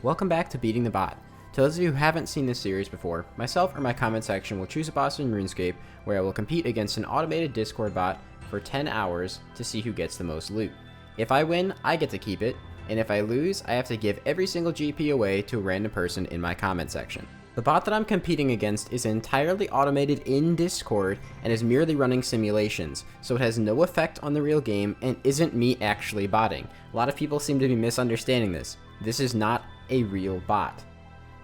Welcome back to Beating the Bot. To those of you who haven't seen this series before, myself or my comment section will choose a boss in Runescape where I will compete against an automated Discord bot for 10 hours to see who gets the most loot. If I win, I get to keep it, and if I lose, I have to give every single GP away to a random person in my comment section. The bot that I'm competing against is entirely automated in Discord and is merely running simulations, so it has no effect on the real game and isn't me actually botting. A lot of people seem to be misunderstanding this. This is not a real bot.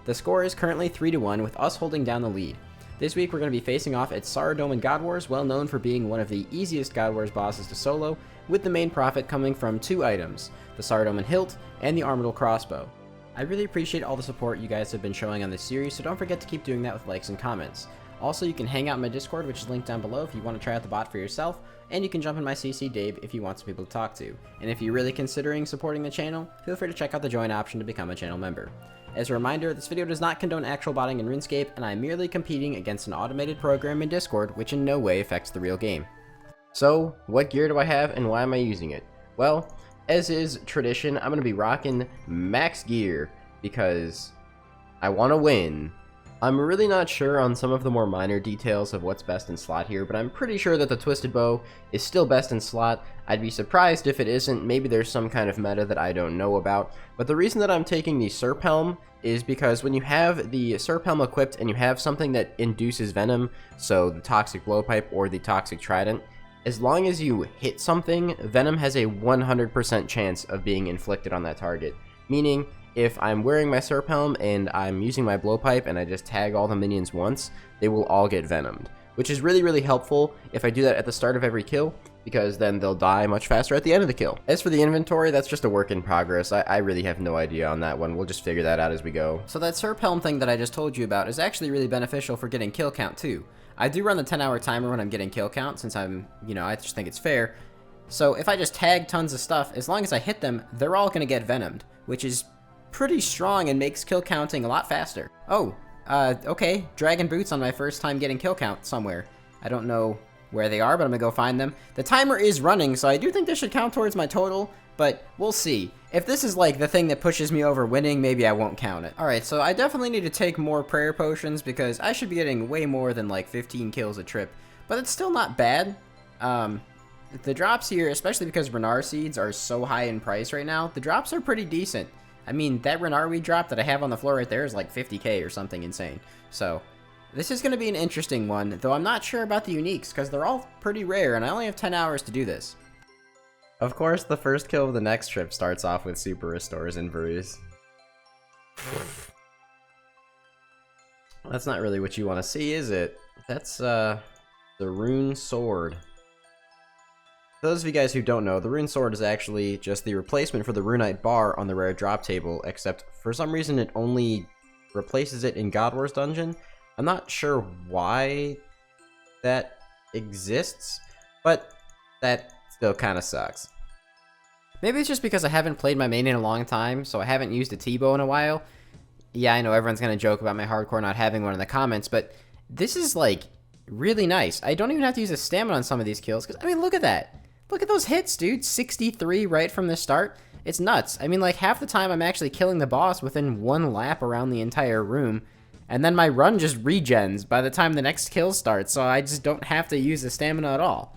The score is currently 3-1 with us holding down the lead. This week we're going to be facing off at Saradomin God Wars, well known for being one of the easiest God Wars bosses to solo, with the main profit coming from 2 items, the Saradomin Hilt and the Armadillo Crossbow. I really appreciate all the support you guys have been showing on this series, so don't forget to keep doing that with likes and comments. Also, you can hang out in my Discord, which is linked down below if you want to try out the bot for yourself, and you can jump in my CC Dabe if you want some people to talk to. And if you're really considering supporting the channel, feel free to check out the join option to become a channel member. As a reminder, this video does not condone actual botting in RuneScape, and I'm merely competing against an automated program in Discord, which in no way affects the real game. So, what gear do I have and why am I using it? Well, as is tradition, I'm going to be rocking max gear because I want to win. I'm really not sure on some of the more minor details of what's best in slot here, but I'm pretty sure that the Twisted Bow is still best in slot. I'd be surprised if it isn't. Maybe there's some kind of meta that I don't know about. But the reason that I'm taking the Serp Helm is because when you have the Serp Helm equipped and you have something that induces venom, so the Toxic Blowpipe or the Toxic Trident, as long as you hit something, venom has a 100% chance of being inflicted on that target. Meaning, if I'm wearing my Serp Helm and I'm using my Blowpipe and I just tag all the minions once, they will all get venomed. Which is really, really helpful if I do that at the start of every kill, because then they'll die much faster at the end of the kill. As for the inventory, that's just a work in progress. I really have no idea on that one. We'll just figure that out as we go. So that Serp Helm thing that I just told you about is actually really beneficial for getting kill count too. I do run the 10-hour timer when I'm getting kill count, since I just think it's fair. So if I just tag tons of stuff, as long as I hit them, they're all gonna get venomed, which is pretty strong and makes kill counting a lot faster. Oh, okay, Dragon Boots on my first time getting kill count somewhere. I don't know where they are, but I'm gonna go find them. The timer is running, so I do think this should count towards my total, but we'll see. If this is like the thing that pushes me over winning, maybe I won't count it. Alright, so I definitely need to take more prayer potions because I should be getting way more than like 15 kills a trip, but it's still not bad. The drops here, especially because Renar seeds are so high in price right now, the drops are pretty decent. I mean, that Renar weed drop that I have on the floor right there is like 50k or something insane. So, this is going to be an interesting one, though I'm not sure about the uniques, because they're all pretty rare, and I only have 10 hours to do this. Of course, the first kill of the next trip starts off with Super Restores and Brews. That's not really what you want to see, is it? That's, the Rune Sword. For those of you guys who don't know, the Rune Sword is actually just the replacement for the Runite Bar on the rare drop table, except for some reason it only replaces it in God Wars Dungeon. I'm not sure why that exists, but that still kind of sucks. Maybe it's just because I haven't played my main in a long time, so I haven't used a T-bow in a while. Yeah, I know everyone's gonna joke about my hardcore not having one in the comments, but this is like really nice. I don't even have to use a stamina on some of these kills, because I mean, look at that. Look at those hits, dude. 63 right from the start. It's nuts. I mean, like, half the time I'm actually killing the boss within 1 lap around the entire room, and then my run just regens by the time the next kill starts, so I just don't have to use the stamina at all.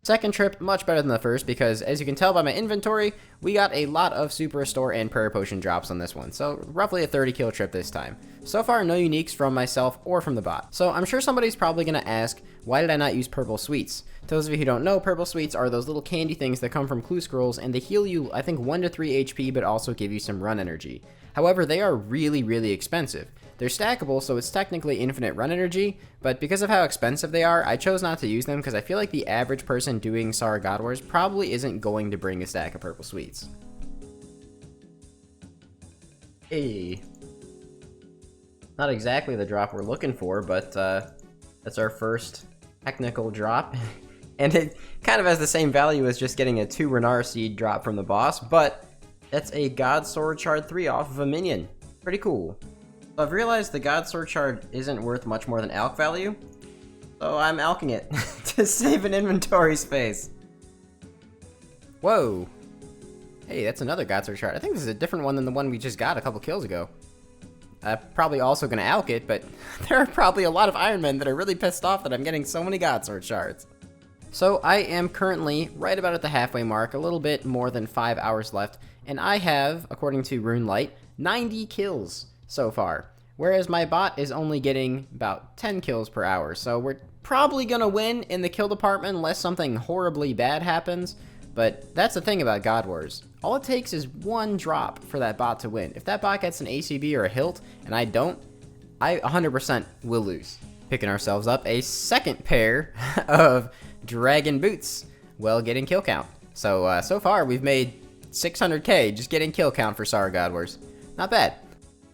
Second trip, much better than the first, because as you can tell by my inventory, we got a lot of Super Restore and Prayer Potion drops on this one, so roughly a 30 kill trip this time. So far, no uniques from myself or from the bot. So I'm sure somebody's probably going to ask, why did I not use Purple Sweets? To those of you who don't know, Purple Sweets are those little candy things that come from Clue Scrolls, and they heal you, I think, 1 to 3 HP, but also give you some run energy. However, they are really, really expensive. They're stackable, so it's technically infinite run energy, but because of how expensive they are, I chose not to use them because I feel like the average person doing Sara God Wars probably isn't going to bring a stack of Purple Sweets. Hey. Not exactly the drop we're looking for, but that's our first technical drop. And it kind of has the same value as just getting a 2 Renar seed drop from the boss, but that's a God Sword Shard 3 off of a minion. Pretty cool. So I've realized the God Sword Shard isn't worth much more than alch value, so I'm alching it to save an inventory space. Whoa. Hey, that's another Godsword shard. I think this is a different one than the one we just got a couple kills ago. Probably also gonna alk it, but there are probably a lot of Iron Men that are really pissed off that I'm getting so many Godsword shards. So I am currently right about at the halfway mark, a little bit more than 5 hours left, and I have, according to Runelight, 90 kills so far. Whereas my bot is only getting about 10 kills per hour, so we're probably gonna win in the kill department unless something horribly bad happens. But that's the thing about God Wars. All it takes is one drop for that bot to win. If that bot gets an ACB or a hilt, and I don't, I 100% will lose. Picking ourselves up a second pair of Dragon Boots while getting kill count. So, so far we've made 600k just getting kill count for Sara God Wars. Not bad.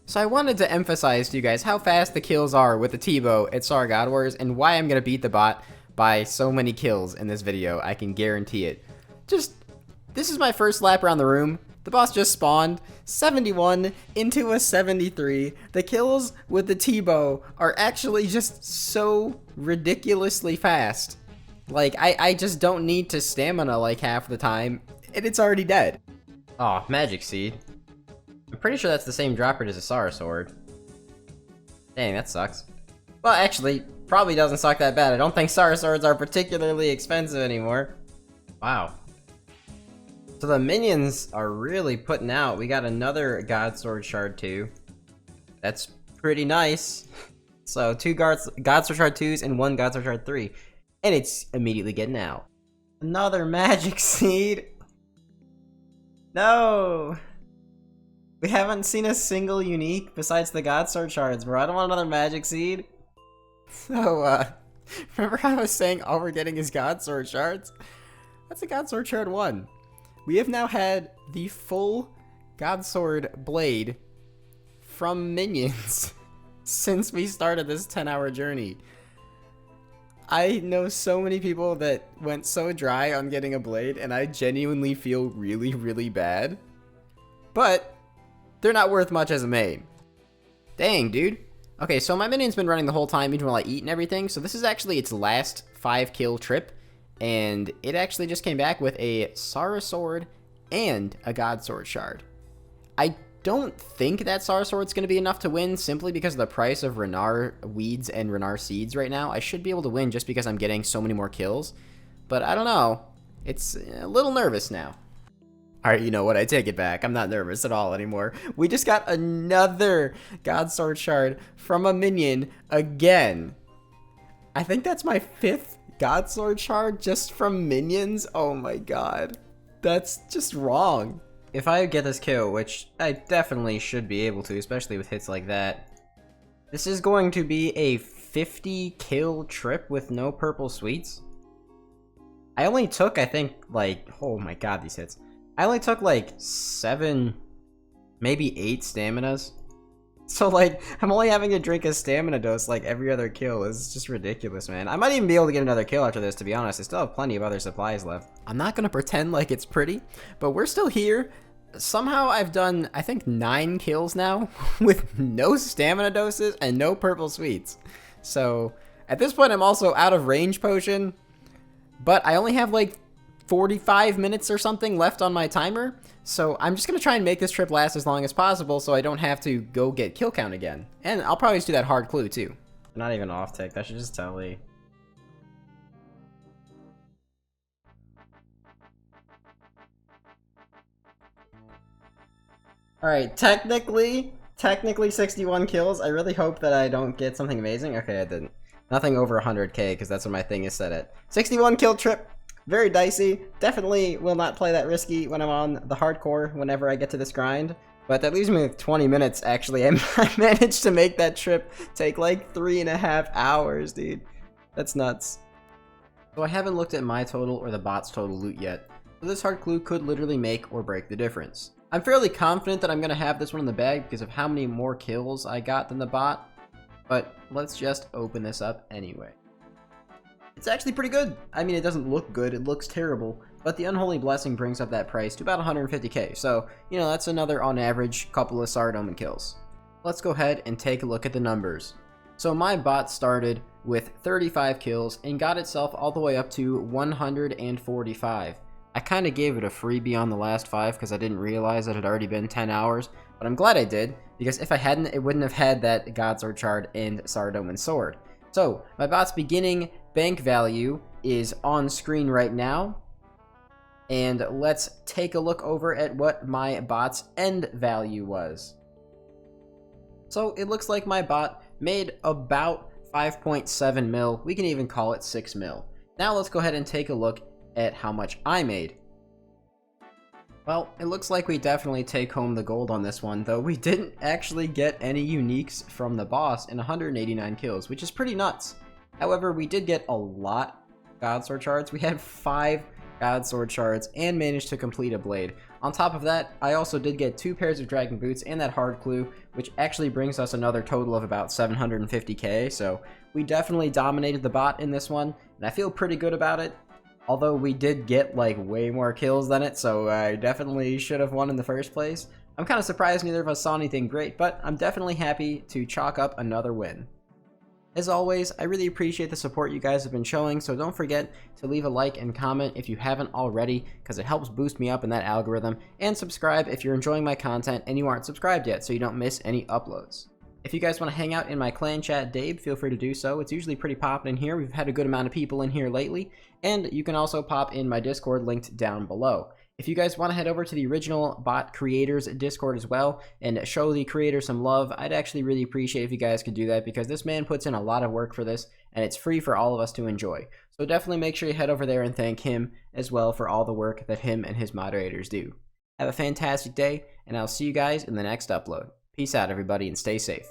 So I wanted to emphasize to you guys how fast the kills are with the T-bow at Sara God Wars and why I'm going to beat the bot by so many kills in this video. I can guarantee it. This is my first lap around the room. The boss just spawned 71 into a 73. The kills with the T-bow are actually just so ridiculously fast. Like, I just don't need to stamina like half the time, and it's already dead. Aw, Magic Seed. I'm pretty sure that's the same drop rate as a Sara Sword. Dang, that sucks. Well, actually, probably doesn't suck that bad. I don't think Sara Swords are particularly expensive anymore. Wow. So the minions are really putting out. We got another Godsword Shard 2. That's pretty nice. So 2 Godsword Shard 2s and 1 Godsword Shard 3. And it's immediately getting out. Another Magic Seed. No. We haven't seen a single unique besides the Godsword Shards, bro. I don't want another Magic Seed. So, remember how I was saying all we're getting is Godsword Shards? That's a Godsword Shard 1. We have now had the full Godsword blade from minions since we started this 10-hour journey. I know so many people that went so dry on getting a blade, and I genuinely feel really, really bad. But they're not worth much as a main. Dang, dude. Okay, so my minion's been running the whole time, even while I eat and everything, so this is actually its last 5-kill trip. And it actually just came back with a Sara Sword and a Godsword Shard. I don't think that Sara Sword's going to be enough to win simply because of the price of Renar Weeds and Renar Seeds right now. I should be able to win just because I'm getting so many more kills. But I don't know. It's a little nervous now. Alright, you know what? I take it back. I'm not nervous at all anymore. We just got another Godsword Shard from a minion again. I think that's my 5th Godsword Shard just from minions? Oh my god. That's just wrong. If I get this kill, which I definitely should be able to, especially with hits like that, this is going to be a 50 kill trip with no purple sweets. I only took, I think, like, oh my god, these hits. I only took like 7, maybe 8 staminas. So, like, I'm only having to drink a stamina dose, like, every other kill. It's just ridiculous, man. I might even be able to get another kill after this, to be honest. I still have plenty of other supplies left. I'm not gonna pretend like it's pretty, but we're still here. Somehow I've done, I think, 9 kills now with no stamina doses and no purple sweets. So, at this point, I'm also out of range potion, but I only have, like, 45 minutes or something left on my timer. So I'm just going to try and make this trip last as long as possible so I don't have to go get kill count again. And I'll probably just do that hard clue too. Not even off tick, that should just tell Lee. Alright, technically 61 kills. I really hope that I don't get something amazing. Okay, I didn't. Nothing over 100k because that's what my thing is set at. 61 kill trip. Very dicey. Definitely will not play that risky when I'm on the hardcore whenever I get to this grind. But that leaves me with 20 minutes, actually. I managed to make that trip take like 3.5 hours, dude. That's nuts. So I haven't looked at my total or the bot's total loot yet. So this hard clue could literally make or break the difference. I'm fairly confident that I'm going to have this one in the bag because of how many more kills I got than the bot. But let's just open this up anyway. It's actually pretty good. I mean, it doesn't look good, it looks terrible, but the Unholy Blessing brings up that price to about 150k, so, you know, that's another, on average, couple of Sardoman kills. Let's go ahead and take a look at the numbers. So my bot started with 35 kills and got itself all the way up to 145. I kind of gave it a freebie on the last 5 because I didn't realize that it had already been 10 hours, but I'm glad I did, because if I hadn't, it wouldn't have had that Godsword Shard and Sardoman Sword. So, my bot's beginning bank value is on screen right now, and let's take a look over at what my bot's end value was. So, it looks like my bot made about 5.7 mil, we can even call it 6 mil. Now let's go ahead and take a look at how much I made. Well, it looks like we definitely take home the gold on this one, though we didn't actually get any uniques from the boss in 189 kills, which is pretty nuts. However, we did get a lot of Godsword Shards. We had 5 Godsword Shards and managed to complete a blade. On top of that, I also did get 2 pairs of Dragon Boots and that hard clue, which actually brings us another total of about 750k, so we definitely dominated the bot in this one, and I feel pretty good about it. Although we did get like way more kills than it, so I definitely should have won in the first place. I'm kind of surprised neither of us saw anything great, but I'm definitely happy to chalk up another win. As always, I really appreciate the support you guys have been showing, so don't forget to leave a like and comment if you haven't already, because it helps boost me up in that algorithm, and subscribe if you're enjoying my content and you aren't subscribed yet so you don't miss any uploads. If you guys want to hang out in my clan chat, Dabe, feel free to do so. It's usually pretty poppin' in here. We've had a good amount of people in here lately. And you can also pop in my Discord linked down below. If you guys want to head over to the original bot creators Discord as well and show the creator some love, I'd actually really appreciate if you guys could do that, because this man puts in a lot of work for this and it's free for all of us to enjoy. So definitely make sure you head over there and thank him as well for all the work that him and his moderators do. Have a fantastic day, and I'll see you guys in the next upload. Peace out, everybody, and stay safe.